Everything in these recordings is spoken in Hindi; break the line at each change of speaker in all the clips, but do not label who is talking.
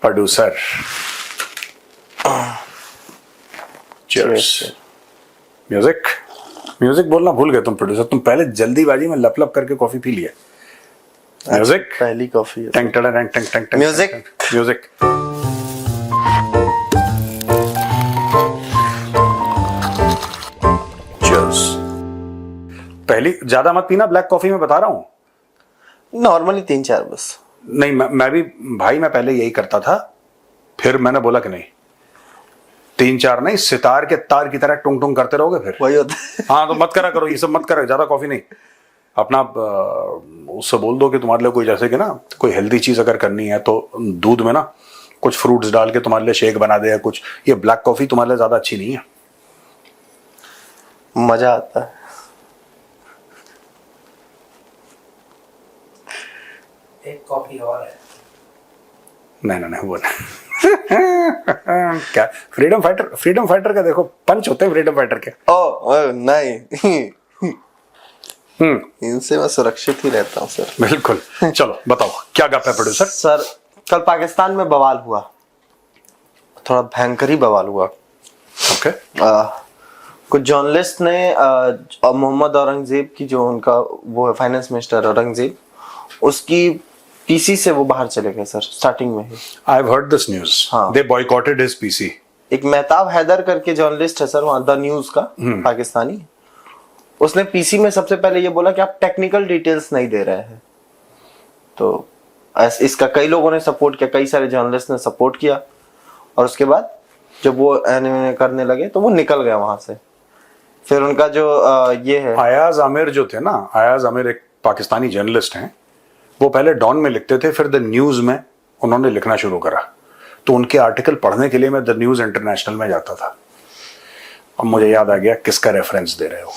प्रोड्यूसर। चीयर्स। म्यूजिक म्यूजिक बोलना भूल गए तुम प्रोड्यूसर, तुम पहले जल्दीबाजी में लप लप करके कॉफी पी लिया। म्यूजिक।
पहली कॉफी।
टंग टंग टंग टंग टंग टंग।
म्यूजिक।
म्यूजिक। चीयर्स। पहली ज्यादा मत पीना ब्लैक कॉफी में बता रहा हूं।
नॉर्मली 3-4 बस।
नहीं मैं भी भाई, मैं पहले यही करता था, फिर मैंने बोला कि नहीं 3-4 नहीं, सितार के तार की तरह टुंग टुंग करते रहोगे फिर
वही होता है।
हाँ तो मत करा करो ये सब, मत करो ज्यादा कॉफी नहीं। अपना उससे बोल दो कि तुम्हारे लिए कोई जैसे कि ना कोई हेल्दी चीज अगर करनी है तो दूध में ना कुछ फ्रूट्स डाल के तुम्हारे लिए शेक बना दे या कुछ। ये ब्लैक कॉफी तुम्हारे लिए ज्यादा अच्छी नहीं है।
मजा आता है।
एक कॉफी और है।
नहीं वो क्या फ्रीडम फाइटर का देखो पंच होते हैं फ्रीडम फाइटर के।
ओ नहीं। इनसे मैं सुरक्षित ही रहता हूँ सर।
बिल्कुल। चलो बताओ क्या गप है प्रोड्यूसर।
सर कल पाकिस्तान में बवाल हुआ, थोड़ा भयंकर ही बवाल हुआ।
ओके।
कुछ जर्नलिस्ट ने मोहम्मद औरंगजेब की, जो उनका वो है फाइनेंस मिनिस्टर औरंगजेब, उसकी पीसी से वो बाहर चले गए सर स्टार्टिंग में ही।
I have heard this news. They boycotted his PC. एक
मेहताब हैदर करके जर्नलिस्ट है सर वहाँ द न्यूज का, पाकिस्तानी। उसने पीसी में सबसे पहले ये बोला कि आप टेक्निकल डिटेल्स नहीं दे रहे हैं। तो इसका कई लोगों ने सपोर्ट किया, कई सारे जर्नलिस्ट ने सपोर्ट किया, और उसके बाद जब वो करने लगे तो वो निकल गया वहां से। फिर उनका जो ये है
अयाज आमिर जो थे ना, अयाज आमिर एक पाकिस्तानी जर्नलिस्ट हैं, वो पहले डॉन में लिखते थे, फिर द न्यूज में उन्होंने लिखना शुरू करा। तो उनके आर्टिकल पढ़ने के लिए मैं द न्यूज इंटरनेशनल में जाता था। अब मुझे याद आ गया किसका रेफरेंस दे रहे हो।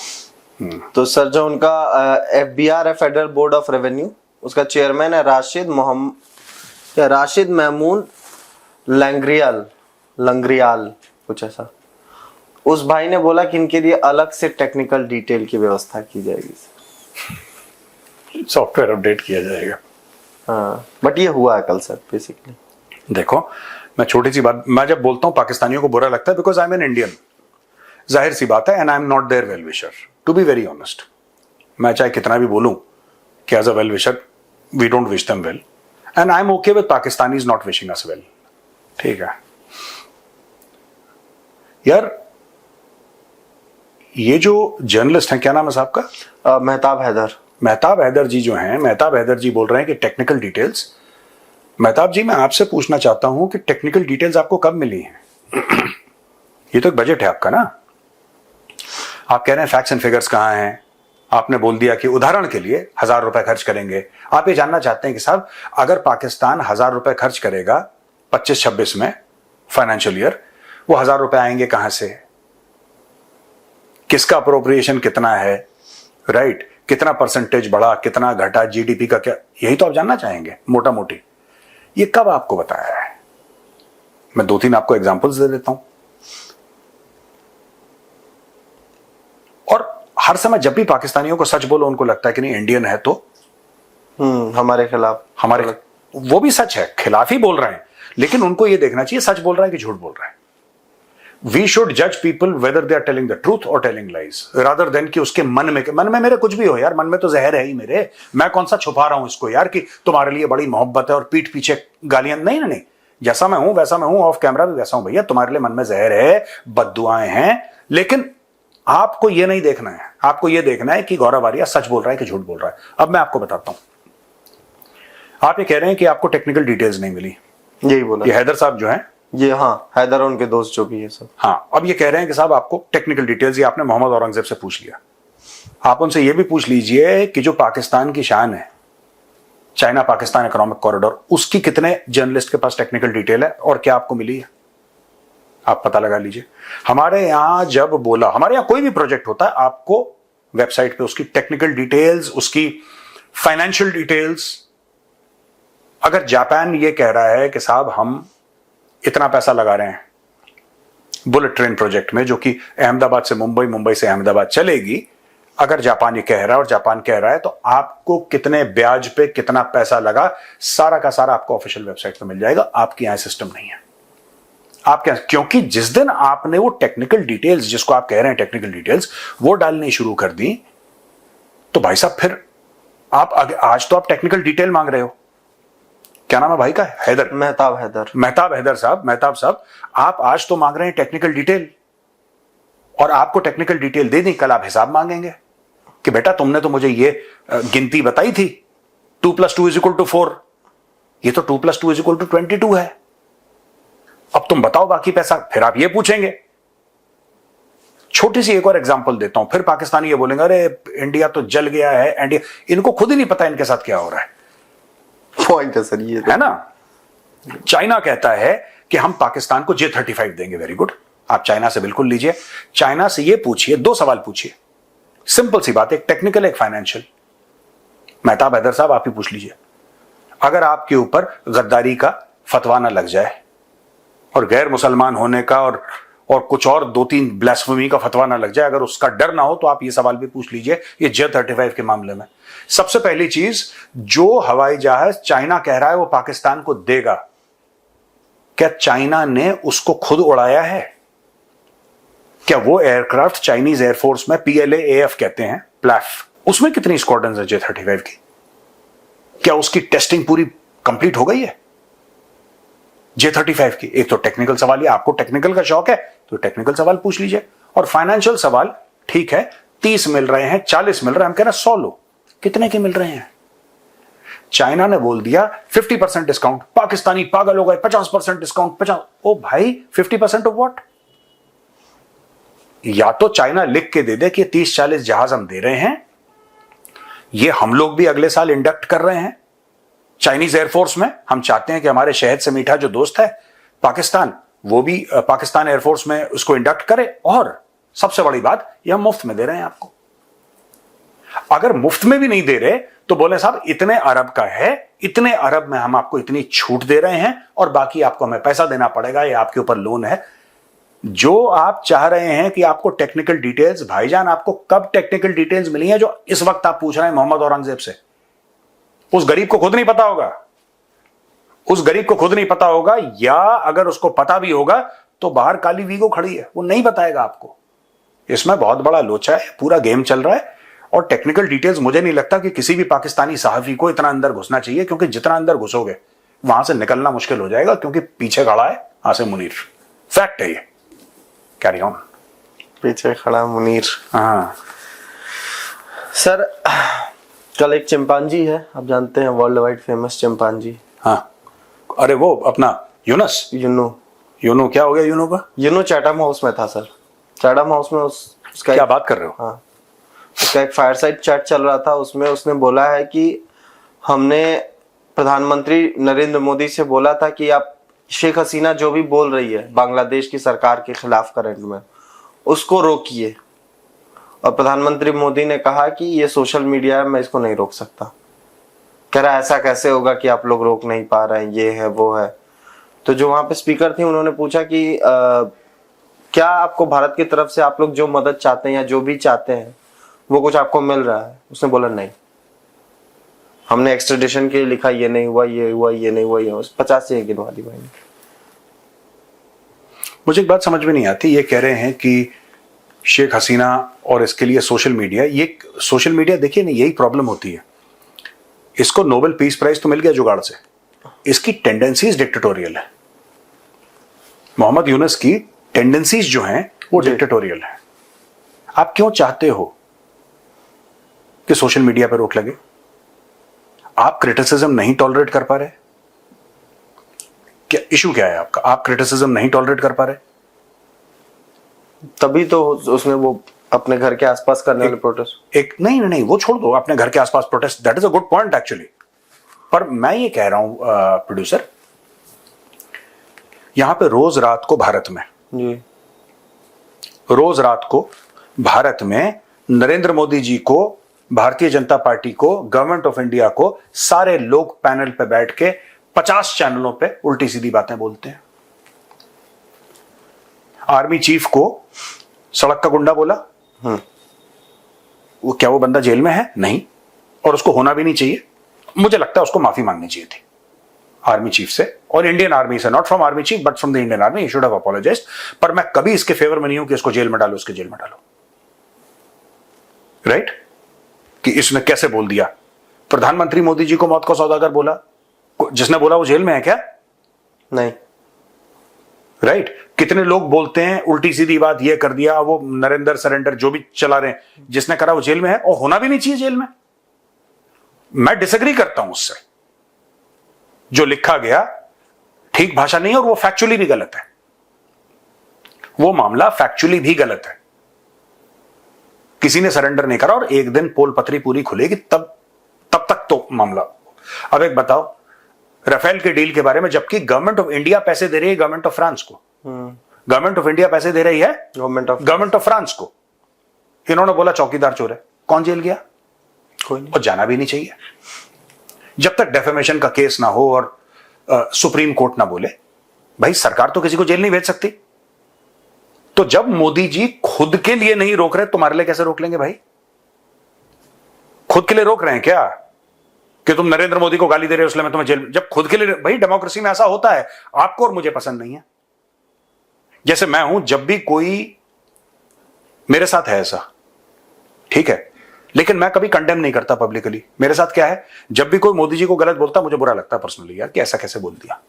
तो सर जो उनका एफबीआर है, फेडरल बोर्ड ऑफ रेवेन्यू, उसका चेयरमैन है राशिद महमूद लंग्रियाल कुछ ऐसा। उस भाई ने बोला कि इनके लिए अलग से टेक्निकल डिटेल की व्यवस्था की जाएगी,
सॉफ्टवेयर अपडेट किया जाएगा।
हाँ बट ये हुआ है कल सर बेसिकली।
देखो मैं छोटी सी बात, मैं जब बोलता हूं पाकिस्तानियों को बुरा लगता है because I am an Indian, जाहिर सी बात है, and I am not there well wisher to be very honest. मैं चाहे कितना भी बोलूं कि as a well wisher we don't wish them well, and I am okay with Pakistanis not wishing us well. ठीक है यार, ये जो जर्नलिस्ट हैं, क्या नाम है साहब का? मेहताब हैदर जी जो हैं, मेहताब हैदर जी बोल रहे हैं कि टेक्निकल डिटेल्स। मेहताब जी मैं आपसे पूछना चाहता हूं कि टेक्निकल डिटेल्स आपको कब मिली हैं? ये तो एक बजट है आपका ना, आप कह रहे हैं फैक्ट्स एंड फिगर्स कहां हैं? आपने बोल दिया कि उदाहरण के लिए 1000 रुपए खर्च करेंगे। आप ये जानना चाहते हैं कि साहब अगर पाकिस्तान 1000 रुपए खर्च करेगा 25-26 में फाइनेंशियल ईयर, वो 1000 रुपए आएंगे कहां से? किसका अप्रोप्रिएशन कितना है, राइट? कितना परसेंटेज बढ़ा, कितना घटा, जीडीपी का क्या, यही तो आप जानना चाहेंगे मोटा मोटी। ये कब आपको बताया है? मैं 2-3 आपको एग्जांपल्स दे देता हूं। और हर समय जब भी पाकिस्तानियों को सच बोलो उनको लगता है कि नहीं इंडियन है तो
हमारे खिलाफ,
वो भी सच है, खिलाफ ही बोल रहे हैं, लेकिन उनको यह देखना चाहिए सच बोल रहा है कि झूठ बोल रहा है। We should judge people whether they are telling the truth or telling lies, rather than कि उसके मन में मेरे कुछ भी हो यार, मन में तो जहर है ही मेरे, मैं कौन सा छुपा रहा हूं इसको यार कि तुम्हारे लिए बड़ी मोहब्बत है और पीठ पीछे गालियां। नहीं, जैसा मैं हूं वैसा मैं हूं, ऑफ कैमरा भी वैसा हूं भैया। तुम्हारे लिए मन में जहर है, बद्दुआएं हैं, लेकिन आपको यह नहीं देखना है। आपको यह देखना है कि गौरव आर्या सच बोल रहा है कि झूठ बोल रहा है। अब मैं आपको बताता हूं, आप ये कह रहे हैं कि आपको टेक्निकल डिटेल्स नहीं मिली,
यही बोला
ये हैदर साहब जो है,
ये हाँ हैदर उनके दोस्त जो भी है सब।
हाँ अब ये कह रहे हैं कि साहब आपको टेक्निकल डिटेल्स, ये आपने मोहम्मद औरंगजेब से पूछ लिया। आप उनसे ये भी पूछ लीजिए कि जो पाकिस्तान की शान है, चाइना पाकिस्तान इकोनॉमिक कॉरिडोर, उसकी कितने जर्नलिस्ट के पास टेक्निकल डिटेल है और क्या आपको मिली है, आप पता लगा लीजिए। हमारे यहां जब बोला, हमारे यहां कोई भी प्रोजेक्ट होता है, आपको वेबसाइट पे उसकी टेक्निकल डिटेल्स, उसकी फाइनेंशियल डिटेल्स। अगर जापान ये कह रहा है कि साहब हम इतना पैसा लगा रहे हैं बुलेट ट्रेन प्रोजेक्ट में, जो कि अहमदाबाद से मुंबई, मुंबई से अहमदाबाद चलेगी, अगर जापान ये कह रहा है और जापान कह रहा है तो आपको कितने ब्याज पे कितना पैसा लगा, सारा का सारा आपको ऑफिशियल वेबसाइट पे मिल जाएगा। आपके यहां सिस्टम नहीं है आपके यहां, क्योंकि जिस दिन आपने वो टेक्निकल डिटेल्स, जिसको आप कह रहे हैं टेक्निकल डिटेल्स, वो डालनी शुरू कर दी, तो भाई साहब फिर आप आज तो आप टेक्निकल डिटेल मांग रहे हो। क्या नाम है भाई का? हैदर, मेहताब हैदर साहब, आप आज तो मांग रहे हैं टेक्निकल डिटेल, और आपको टेक्निकल डिटेल दे दी, कल आप हिसाब मांगेंगे कि बेटा तुमने तो मुझे ये गिनती बताई थी 2 + 2 = 4, ये तो 2 + 2 = 22 है, अब तुम बताओ बाकी पैसा। फिर आप ये पूछेंगे। छोटी सी एक और एग्जांपल देता हूं, फिर पाकिस्तानी ये बोलेंगे अरे इंडिया तो जल गया है, इंडिया, इनको खुद ही नहीं पता इनके साथ क्या हो रहा है।
पॉइंट है सर, ये
है ना। चाइना कहता है कि हम पाकिस्तान को J-35 देंगे। वेरी गुड, आप चाइना से बिल्कुल लीजिए। चाइना से ये पूछिए, 2 सवाल पूछिए, सिंपल सी बात, एक टेक्निकल एक फाइनेंशियल। मेहताब हैदर साहब आप ही पूछ लीजिए, अगर आपके ऊपर गद्दारी का फतवा ना लग जाए और गैर मुसलमान होने का और कुछ और 2-3 ब्लास्फेमी का फतवा ना लग जाए, अगर उसका डर ना हो, तो आप ये सवाल भी पूछ लीजिए ये J-35 के मामले में। सबसे पहली चीज, जो हवाई जहाज चाइना कह रहा है वो पाकिस्तान को देगा, क्या चाइना ने उसको खुद उड़ाया है? क्या वो एयरक्राफ्ट चाइनीज एयरफोर्स में PLA-AF कहते हैं, प्लैफ, उसमें कितनी स्क्वाड्रन है J-35 की? क्या उसकी टेस्टिंग पूरी कंप्लीट हो गई है J-35 की? एक तो टेक्निकल सवाल, ये आपको टेक्निकल का शौक है तो टेक्निकल सवाल पूछ लीजिए। और फाइनेंशियल सवाल, ठीक है 30 मिल रहे हैं, 40 मिल रहे हैं, हम कह रहे हैं 100 लो, कितने के मिल रहे हैं? चाइना ने बोल दिया 50% डिस्काउंट, पाकिस्तानी पागल हो गए, 50% डिस्काउंट, 50। ओ भाई 50% ऑफ व्हाट? या तो चाइना लिख के दे दे कि 30-40 जहाज हम दे रहे हैं, ये हम लोग भी अगले साल इंडक्ट कर रहे हैं चाइनीज एयरफोर्स में, हम चाहते हैं कि हमारे शहद से मीठा जो दोस्त है पाकिस्तान, वो भी पाकिस्तान एयरफोर्स में उसको इंडक्ट करे, और सबसे बड़ी बात, ये हम मुफ्त में दे रहे हैं आपको। अगर मुफ्त में भी नहीं दे रहे तो बोले साहब इतने अरब का है, इतने अरब में हम आपको इतनी छूट दे रहे हैं और बाकी आपको हमें पैसा देना पड़ेगा, ये आपके ऊपर लोन है। जो आप चाह रहे हैं कि आपको टेक्निकल डिटेल्स, भाईजान आपको कब टेक्निकल डिटेल्स मिली है जो इस वक्त आप पूछ रहे हैं मोहम्मद औरंगजेब से? उस गरीब को खुद नहीं पता होगा, उस गरीब को खुद नहीं पता होगा, या अगर उसको पता भी होगा तो बाहर काली वीगो खड़ी है, वो नहीं बताएगा आपको। इसमें बहुत बड़ा लोचा है, पूरा गेम चल रहा है। और टेक्निकल डिटेल्स मुझे नहीं लगता कि किसी भी पाकिस्तानी सहाफी को इतना अंदर घुसना चाहिए, क्योंकि जितना अंदर घुसोगे वहां से निकलना मुश्किल हो जाएगा, क्योंकि पीछे खड़ा है आसिम मुनीर। फैक्ट है ये। Carry on.
पीछे खड़ा मुनीर।
हाँ
सर, कल एक चिंपांजी है, आप जानते हैं, वर्ल्ड वाइड फेमस चिंपांजी।
हाँ, अरे वो अपना यूनुस, यूनो क्या हो गया यूनो का?
यूनो चैटम हाउस में था सर, चैटम हाउस में उसका
क्या बात कर रहे हो?
हाँ, उसका एक फायरसाइड चैट चल रहा था, उसमें उसने बोला है कि हमने प्रधानमंत्री नरेंद्र मोदी से बोला था कि आप शेख हसीना जो भी बोल रही है बांग्लादेश की सरकार के खिलाफ करंट में, उसको रोकिए। और प्रधानमंत्री मोदी ने कहा कि ये सोशल मीडिया है, मैं इसको नहीं रोक सकता। कह रहा ऐसा कैसे होगा कि आप लोग रोक नहीं पा रहे हैं, ये है वो है। तो जो वहां पे स्पीकर थी उन्होंने पूछा कि क्या आपको भारत की तरफ से आप लोग जो मदद चाहते हैं या जो भी चाहते हैं वो कुछ आपको मिल रहा है? उसने बोला नहीं, हमने एक्सट्रेडिशन के लिए लिखा, ये नहीं हुआ, ये हुआ, ये नहीं हुआ, ये हुआ। 50 से गिनवा दी भाई ने।
मुझे एक बात समझ में नहीं आती, ये कह रहे हैं कि शेख हसीना और इसके लिए सोशल मीडिया, ये सोशल मीडिया देखिए ना, यही प्रॉब्लम होती है। इसको नोबेल पीस प्राइज तो मिल गया जुगाड़ से, इसकी टेंडेंसीज डिक्टेटोरियल है। मोहम्मद यूनुस की टेंडेंसीज जो हैं वो डिक्टेटोरियल है। आप क्यों चाहते हो कि सोशल मीडिया पर रोक लगे? आप क्रिटिसिज्म नहीं टॉलरेट कर पा रहे? क्या इशू क्या है आपका? आप क्रिटिसिज्म नहीं टॉलरेट कर पा रहे?
तभी तो उसने वो अपने घर के आसपास करने वाले प्रोटेस्ट,
एक नहीं वो छोड़ दो, अपने घर के आसपास protest, that is a good point actually. पर मैं ये कह रहा हूं प्रोड्यूसर, यहां पे रोज रात को भारत में
जी,
रोज रात को भारत में नरेंद्र मोदी जी को, भारतीय जनता पार्टी को, गवर्नमेंट ऑफ इंडिया को, सारे लोग पैनल पे बैठ के 50 चैनलों पे उल्टी सीधी बातें बोलते हैं। आर्मी चीफ को सड़क का गुंडा बोला, क्या वो बंदा जेल में है? नहीं, और उसको होना भी नहीं चाहिए। मुझे लगता है उसको माफी मांगनी चाहिए थी आर्मी चीफ से, और इंडियन आर्मी से, not from army chief but from the Indian army, he should have apologised. पर मैं कभी इसके फेवर में नहीं हूं कि इसको जेल में डालो, उसके जेल में डालो, राइट? कि इसने कैसे बोल दिया? प्रधानमंत्री मोदी जी को मौत का सौदागर बोला, जिसने बोला वो जेल में है क्या?
नहीं।
राइट? कितने लोग बोलते हैं उल्टी सीधी बात, ये कर दिया, वो नरेंद्र सरेंडर जो भी चला रहे हैं, जिसने करा वो जेल में है, और होना भी नहीं चाहिए जेल में। मैं डिसएग्री करता हूं उससे। जो लिखा गया ठीक भाषा नहीं है, और वो फैक्चुअली भी गलत है। वो मामला फैक्चुअली भी गलत है। किसी ने सरेंडर नहीं करा, और एक दिन पोल पत्री पूरी खुलेगी तब तक तो मामला। अब एक बताओ, राफेल के डील के बारे में, जबकि गवर्नमेंट ऑफ इंडिया पैसे दे रही है गवर्नमेंट ऑफ फ्रांस को, गवर्नमेंट ऑफ इंडिया पैसे दे रही है गवर्नमेंट ऑफ फ्रांस को, इन्होंने बोला चौकीदार चोर है, कौन जेल गया?
कोई नहीं।
और जाना भी नहीं चाहिए जब तक डेफेमेशन का केस ना हो और सुप्रीम कोर्ट ना बोले। भाई सरकार तो किसी को जेल नहीं भेज सकती। तो जब मोदी जी खुद के लिए नहीं रोक रहे, तुम्हारे लिए कैसे रोक लेंगे भाई? खुद के लिए रोक रहे हैं क्या कि तुम नरेंद्र मोदी को गाली दे रहे हो इसलिए मैं तुम्हें जेल? जब खुद के लिए, भाई डेमोक्रेसी में ऐसा होता है, आपको और मुझे पसंद नहीं है। जैसे मैं हूं, जब भी कोई मेरे साथ है ऐसा, ठीक है, लेकिन मैं कभी कंडेम नहीं करता पब्लिकली। मेरे साथ क्या है, जब भी कोई मोदी जी को गलत बोलता मुझे बुरा लगता है पर्सनली, यार कि ऐसा कैसे बोल दिया।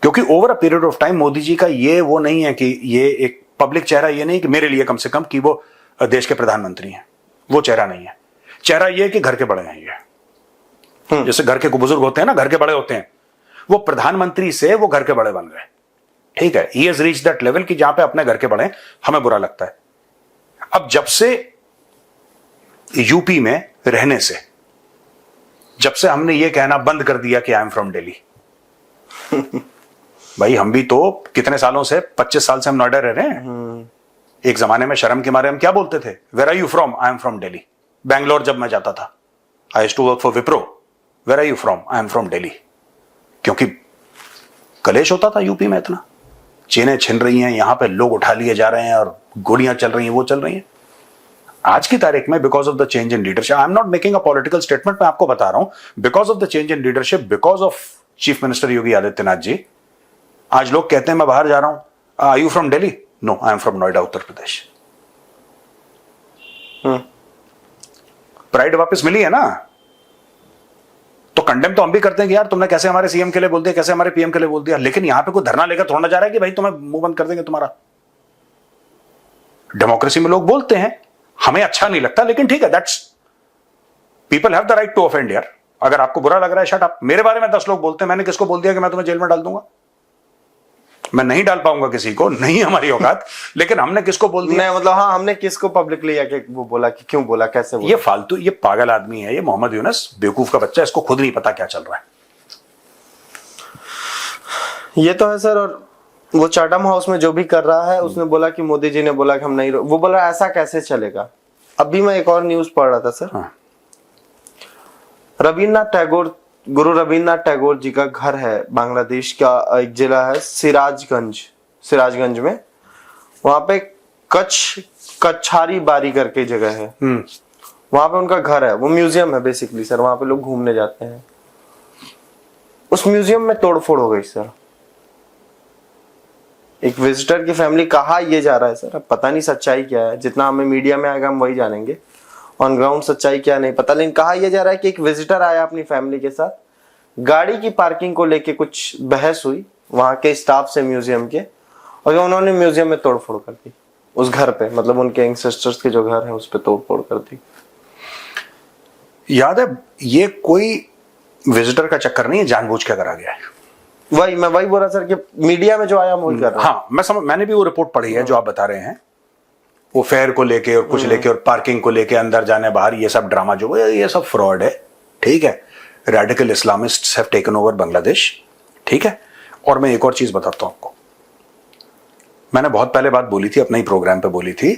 क्योंकि over a period of time Modi ji का ये वो नहीं है कि ये एक पब्लिक चेहरा, ये नहीं कि मेरे लिए कम से कम कि वो देश के प्रधानमंत्री हैं, वो चेहरा नहीं है। चेहरा ये है कि घर के बड़े हैं ये। जैसे घर के बुजुर्ग होते हैं ना, घर के बड़े होते हैं, वो प्रधानमंत्री से वो घर के बड़े बन गए, ठीक है। He has reached that level कि जहां पे अपने घर के बड़े हमें बुरा लगता है। अब जब से यूपी में रहने से, जब से हमने ये कहना बंद कर दिया कि आई एम फ्रॉम दिल्ली, भाई हम भी तो कितने सालों से, 25 साल से हम नोएडा रह रहे हैं। एक जमाने में शर्म के मारे हम क्या बोलते थे, where are you from? I am from Delhi. Bangalore जब मैं जाता था, I used to work for Wipro, where are you from? I am from Delhi. क्योंकि कलेश होता था यूपी में, इतना चेनें छिन रही हैं, यहां पे लोग उठा लिए जा रहे हैं और गोलियां चल रही हैं, वो चल रही हैं। आज की तारीख में because of the change in leadership, I am not making a political statement, मैं आपको बता रहा हूं, because of the change in leadership, because of chief minister Yogi Adityanath ji, आज लोग कहते हैं मैं बाहर जा रहा हूं, are you from Delhi? No, I am from Noida, Uttar Pradesh. Pride वापस मिली है ना। तो कंडेम तो हम भी करते हैं कि यार तुमने कैसे हमारे सीएम के लिए बोल दिया, कैसे हमारे पीएम के लिए बोल दिया, लेकिन यहां पे कोई धरना लेकर थोड़ा जा रहा है कि भाई तुम्हें मुंह बंद कर देंगे तुम्हारा। डेमोक्रेसी में लोग बोलते हैं, हमें अच्छा नहीं लगता, लेकिन ठीक है, that's, people have the right to offend यार। अगर आपको बुरा लग रहा है, शट अप। मेरे बारे में 10 लोग बोलते हैं, मैंने किसको बोल दिया कि मैं तुम्हें जेल में डाल दूंगा? मैं नहीं डाल पाऊंगा किसी को, नहीं हमारी औकात, लेकिन हमने किसको बोल दिया?
नहीं मतलब हाँ, हमने किसको पब्लिकली आके वो बोला कि क्यों बोला, कैसे बोला?
ये फालतू, ये पागल आदमी है, ये मोहम्मद यूनुस बेवकूफ का बच्चा, इसको खुद नहीं पता क्या चल रहा है।
ये तो है सर। और वो चाटम हाउस में जो भी कर रहा है, उसने बोला कि मोदी जी ने बोला कि हम नहीं, वो बोला ऐसा कैसे चलेगा। अभी मैं एक और न्यूज पढ़ रहा था सर।
हाँ।
रविन्द्रनाथ टैगोर, गुरु रविन्द्रनाथ टैगोर जी का घर है, बांग्लादेश का एक जिला है सिराजगंज में। वहां पे कच्छारी बारी करके जगह है, वहां पे उनका घर है। वो म्यूजियम है बेसिकली सर, वहां पे लोग घूमने जाते हैं। उस म्यूजियम में तोड़फोड़ हो गई सर। एक विजिटर की फैमिली, कहा ये जा रहा है सर, अब पता नहीं सच्चाई क्या है, जितना हमें मीडिया में आएगा हम वही जानेंगे, ऑन ग्राउंड सच्चाई क्या नहीं पता। लेकिन कहा यह जा रहा है कि एक विजिटर आया अपनी फैमिली के साथ, गाड़ी की पार्किंग को लेके कुछ बहस हुई वहां के स्टाफ से म्यूजियम के, और उन्होंने म्यूजियम में तोड़फोड़ कर दी उस घर पे, मतलब उनके एंसेस्टर्स के जो घर है उस पे तोड़फोड़ कर दी।
याद है, ये कोई विजिटर का चक्कर नहीं है, जानबूझ के करा गया है।
मैं वही बोल रहा सर कि मीडिया में जो आया हम वही कर रहे हैं।
हाँ, मैंने भी वो रिपोर्ट पढ़ी है जो आप बता रहे हैं, वो फेयर को लेके और कुछ लेके और पार्किंग को लेके, अंदर जाने बाहर, ये सब ड्रामा जो है, ये सब फ्रॉड है, ठीक है। Radical Islamists have taken over Bangladesh, ठीक है। और मैं एक और चीज बताता हूं आपको, मैंने बहुत पहले बात बोली थी, अपने ही प्रोग्राम पे बोली थी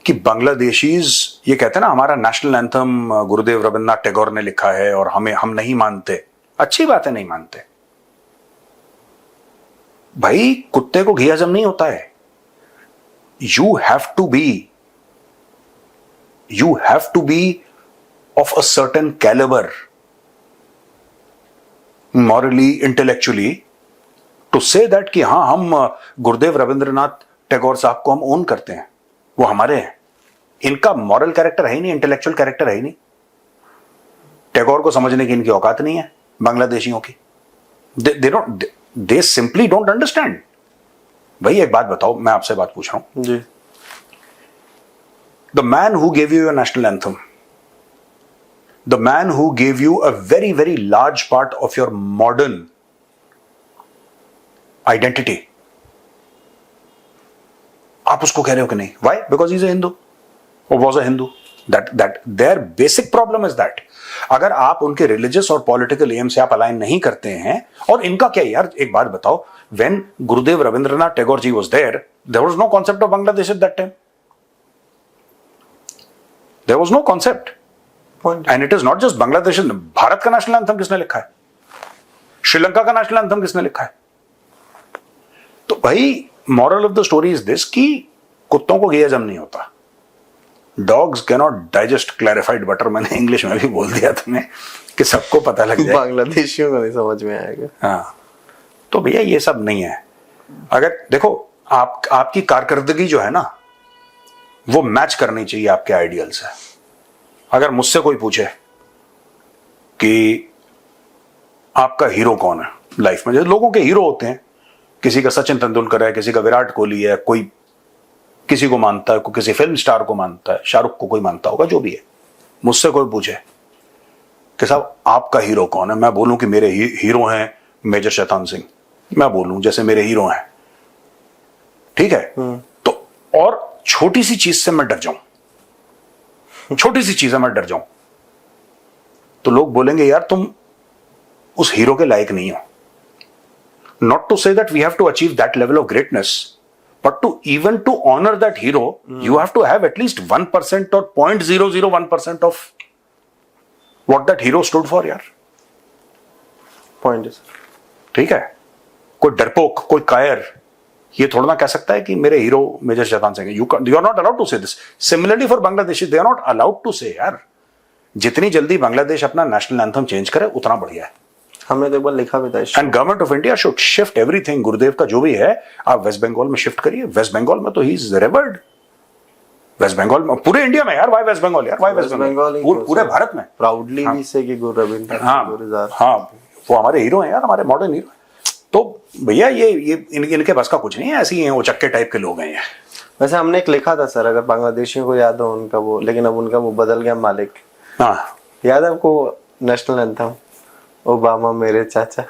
कि बांग्लादेशीज ये कहते हैं ना हमारा नेशनल एंथम गुरुदेव रविन्द्रनाथ टैगोर ने लिखा है और हम नहीं मानते। अच्छी बात है, नहीं मानते भाई, कुत्ते को घी हजम नहीं होता है। You have to be you have to be of a certain caliber, morally, intellectually, to say that कि हाँ हम गुरुदेव रविंद्रनाथ टैगोर साहब को हम ओन करते हैं, वो हमारे हैं। इनका मॉरल कैरेक्टर है ही नहीं, इंटेलेक्चुअल कैरेक्टर है ही नहीं। टैगोर को समझने की इनकी औकात नहीं है बांग्लादेशियों की। दे सिंपली डोंट अंडरस्टैंड। भाई एक बात बताओ, मैं आपसे बात पूछ रहा हूं
जी।
The man who gave you your national anthem, the man who gave you a very very large part of your modern identity, आप उसको कह रहे हो कि नहीं? Why? Because is a Hindu और was a Hindu. That their basic problem is that अगर आप उनके रिलीजियस और पॉलिटिकल एम से आप अलाइन नहीं करते हैं। और इनका क्या यार, एक बात बताओ, when Gurudev Rabindranath Tagore ji was there was no concept of Bangladesh at that time. There was no concept. And it is not just Bangladesh. Bharat का नेशनल एंथम किसने लिखा है? श्रीलंका का नेशनल एंथम किसने लिखा है? तो भाई moral of the story is this कि कुत्तों को घी हजम नहीं होता। Dogs cannot digest clarified butter. मैंने इंग्लिश में भी बोल दिया तुम्हें कि सबको पता लग जाए।
बांग्लादेशियों को नहीं समझ में आएगा।
हाँ, तो भैया ये सब नहीं है। अगर देखो आपकी कारकर्दगी जो है ना, वो मैच करनी चाहिए आपके आइडियल से। अगर मुझसे कोई पूछे कि आपका हीरो कौन है लाइफ में, जैसे लोगों के हीरो होते हैं, किसी का सचिन तेंदुलकर है, किसी का विराट कोहली है, कोई किसी को मानता है, कोई किसी फिल्म स्टार को मानता है, शाहरुख को कोई मानता होगा, जो भी है। मुझसे कोई पूछे कि साहब आपका हीरो कौन है, मैं बोलूं कि मेरे हीरो हैं मेजर शैतान सिंह, मैं बोलूं जैसे मेरे हीरो हैं, ठीक है? तो और छोटी सी चीज से मैं डर जाऊं, छोटी सी चीज है मैं डर जाऊं, तो लोग बोलेंगे यार तुम उस हीरो के लायक नहीं हो। Not to say that we have to achieve that level of greatness, but to even to honor that hero, you have to have at least 1% or 0.001% of what that hero stood for, यार।
पॉइंट है।
ठीक है? कोई डरपोक, कोई कायर ये थोड़ा ना कह सकता है कि मेरे हीरो मेजर शैतान सिंह है। You are not allowed to say this. Similarly for Bangladesh, they are not allowed to say, यार जितनी जल्दी बांग्लादेश अपना नेशनल एंथम चेंज करे उतना बढ़िया है।
हमने तो एक बार लिखा भी था।
And government of India should shift everything. गुरुदेव का जो भी है आप वेस्ट बंगाल में शिफ्ट करिए। वेस्ट बंगाल में तो ही इज रेवर्ड। वेस्ट बंगाल में, पूरे इंडिया में यार, वाई वेस्ट बंगाल यार, वाई वेस्ट बंगाल, पूरे भारत में
प्राउडली भी से कि गुरु रविंद्र।
हाँ, वो हमारे हीरो हैं यार, हमारे मॉडर्न हीरो। तो भैया ये इनके बस का कुछ नहीं है, ऐसे ही हैं वो, चक्के टाइप के लोग हैं ये।
वैसे हमने एक लिखा था सर, अगर बांग्लादेशियों को याद हो उनका वो, लेकिन अब उनका वो बदल गया मालिक।
हाँ,
याद है आपको नेशनल एंथम, ओबामा मेरे चाचा।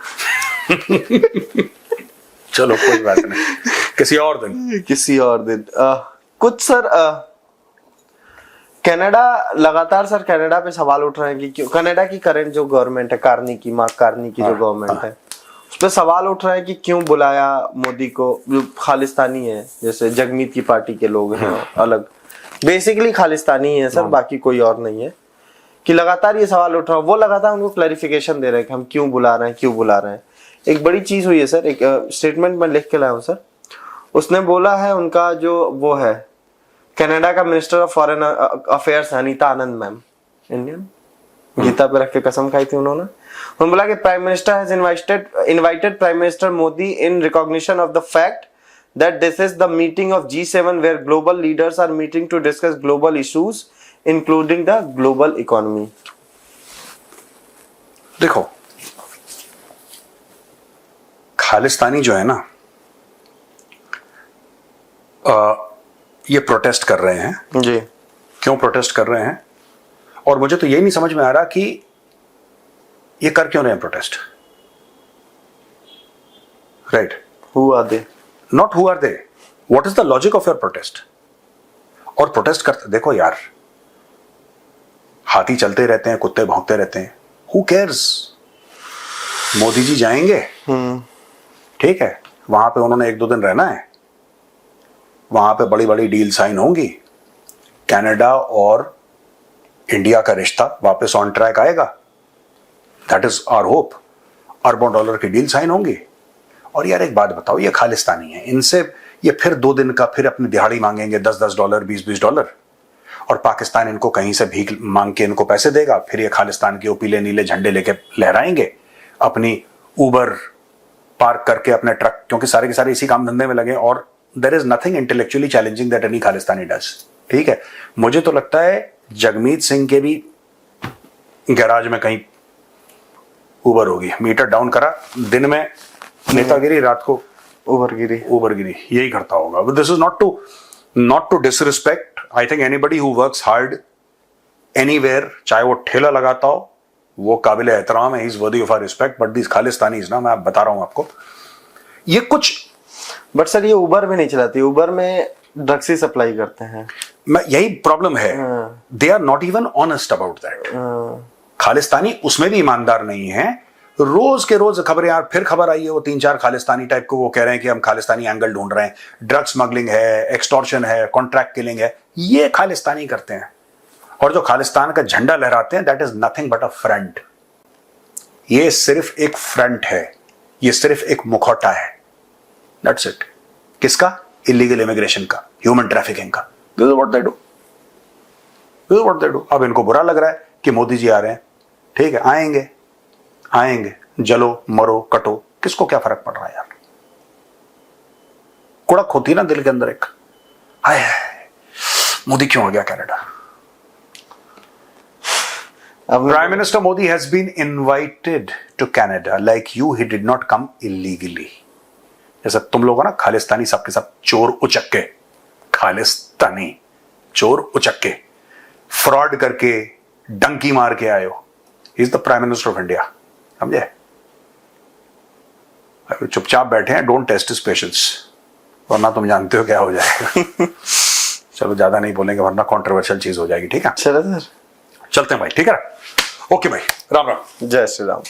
चलो कोई बात नहीं, किसी और दिन,
किसी और दिन। कुछ सर कनाडा लगातार सर कनाडा पे सवाल उठ रहे हैं कि क्यों कनाडा की करंट जो गवर्नमेंट है, मार्क कार्नी की जो गवर्नमेंट है, उस पर सवाल उठ रहा है कि क्यों बुलाया मोदी को, जो खालिस्तानी है, जैसे जगमीत की पार्टी के लोग हैं अलग, बेसिकली खालिस्तानी है सर, बाकी कोई और नहीं है, कि लगातार ये सवाल उठ रहा है। वो लगातार उनको क्लैरिफिकेशन दे रहे हैं कि हम क्यों बुला रहे हैं, क्यों बुला रहे हैं। एक बड़ी चीज हुई है सर, एक स्टेटमेंट मैं लिख के लाया हूँ सर। उसने बोला है, उनका जो वो है कनाडा का minister of foreign affairs Anita Anand ma'am, Indian, Gita पे रख के कसम खाई थी उन्होंने बोला कि prime minister has invited prime minister Modi in recognition of the fact that this is the meeting of G7 where global leaders are meeting to discuss global issues including the global economy।
देखो, खालिस्तानी जो है ना, ये प्रोटेस्ट कर रहे हैं
जी।
क्यों प्रोटेस्ट कर रहे हैं? और मुझे तो ये नहीं समझ में आ रहा कि ये कर क्यों रहे हैं protest. Right,
Who are they?
Not who are they, what is the logic of your protest. और प्रोटेस्ट करते, देखो यार, हाथी चलते रहते हैं, कुत्ते भौंकते रहते हैं, हु केयर्स। मोदी जी जाएंगे, ठीक है, वहां पे उन्होंने 1-2 दिन रहना है, वहां पे बड़ी बड़ी डील साइन होंगी, कनाडा और इंडिया का रिश्ता वापस ऑन ट्रैक आएगा, दैट इज आवर होप। अरबों डॉलर की डील साइन होंगी। और यार एक बात बताओ, ये खालिस्तानी है, इनसे ये फिर 2 दिन का फिर अपनी दिहाड़ी मांगेंगे, $10-10, $20-20, और पाकिस्तान इनको कहीं से भीख मांग के इनको पैसे देगा, फिर ये खालिस्तान के वो पीले नीले झंडे लेके लहराएंगे, अपनी ऊबर पार्क करके अपने ट्रक, क्योंकि सारे के सारे इसी काम धंधे में लगे, और there is nothing intellectually challenging that any Khalistani does. ठीक है, मुझे तो लगता है जगमीत सिंह के भी गैराज में कहीं ऊबर होगी, मीटर डाउन करा, दिन में नेतागिरी, रात को ऊबरगिरी यही करता होगा। But this is not to disrespect, I think anybody who works hard anywhere, चाहे वो ठेला लगाता हो, वो काबिल एहतराम है, he is worthy of our respect. But this Khalistanis ना, मैं बता रहा हूं आपको, ये कुछ,
बट सर ये उबर भी नहीं चलाती, उबर में ड्रग्स ही सप्लाई करते हैं,
मैं यही प्रॉब्लम है, they are not even honest about that. Khalistani उसमें भी ईमानदार नहीं है, रोज के रोज खबरें, यार फिर खबर आई है वो 3-4 खालिस्तानी टाइप को, वो कह रहे हैं कि हम खालिस्तानी एंगल ढूंढ रहे हैं, ड्रग स्मगलिंग है, एक्सटॉर्शन है, कॉन्ट्रैक्ट किलिंग है, ये खालिस्तानी करते हैं। और जो खालिस्तान का झंडा लहराते हैं, that is nothing but a front, ये सिर्फ एक फ्रंट है, ये सिर्फ एक मुखौटा है, दैट्स इट। किसका? इलीगल इमिग्रेशन का, ह्यूमन ट्रैफिकिंग का। This is what they do, this is what they do. अब इनको बुरा लग रहा है कि मोदी जी आ रहे हैं, ठीक है, आएंगे, जलो मरो कटो, किसको क्या फर्क पड़ रहा है यार। कुड़क होती है ना दिल के अंदर एक, हाय मोदी क्यों आ गया Canada. Prime Minister Modi has been invited to Canada. Like you, he did not come illegally. जैसा तुम लोग हो ना खालिस्तानी, सबके सब चोर उचक्के, खालिस्तानी चोर उचक्के, फ्रॉड करके डंकी मार के आए हो। He is the Prime Minister of India. समझे? चुपचाप बैठे हैं, डोंट टेस्ट हिज पेशेंस, वरना तुम जानते हो क्या हो जाएगा। चलो ज्यादा नहीं बोलेंगे वरना कॉन्ट्रोवर्शियल चीज हो जाएगी। ठीक है,
चलो सर,
चलते हैं भाई। ठीक है, ओके भाई, राम राम।
जय श्री राम।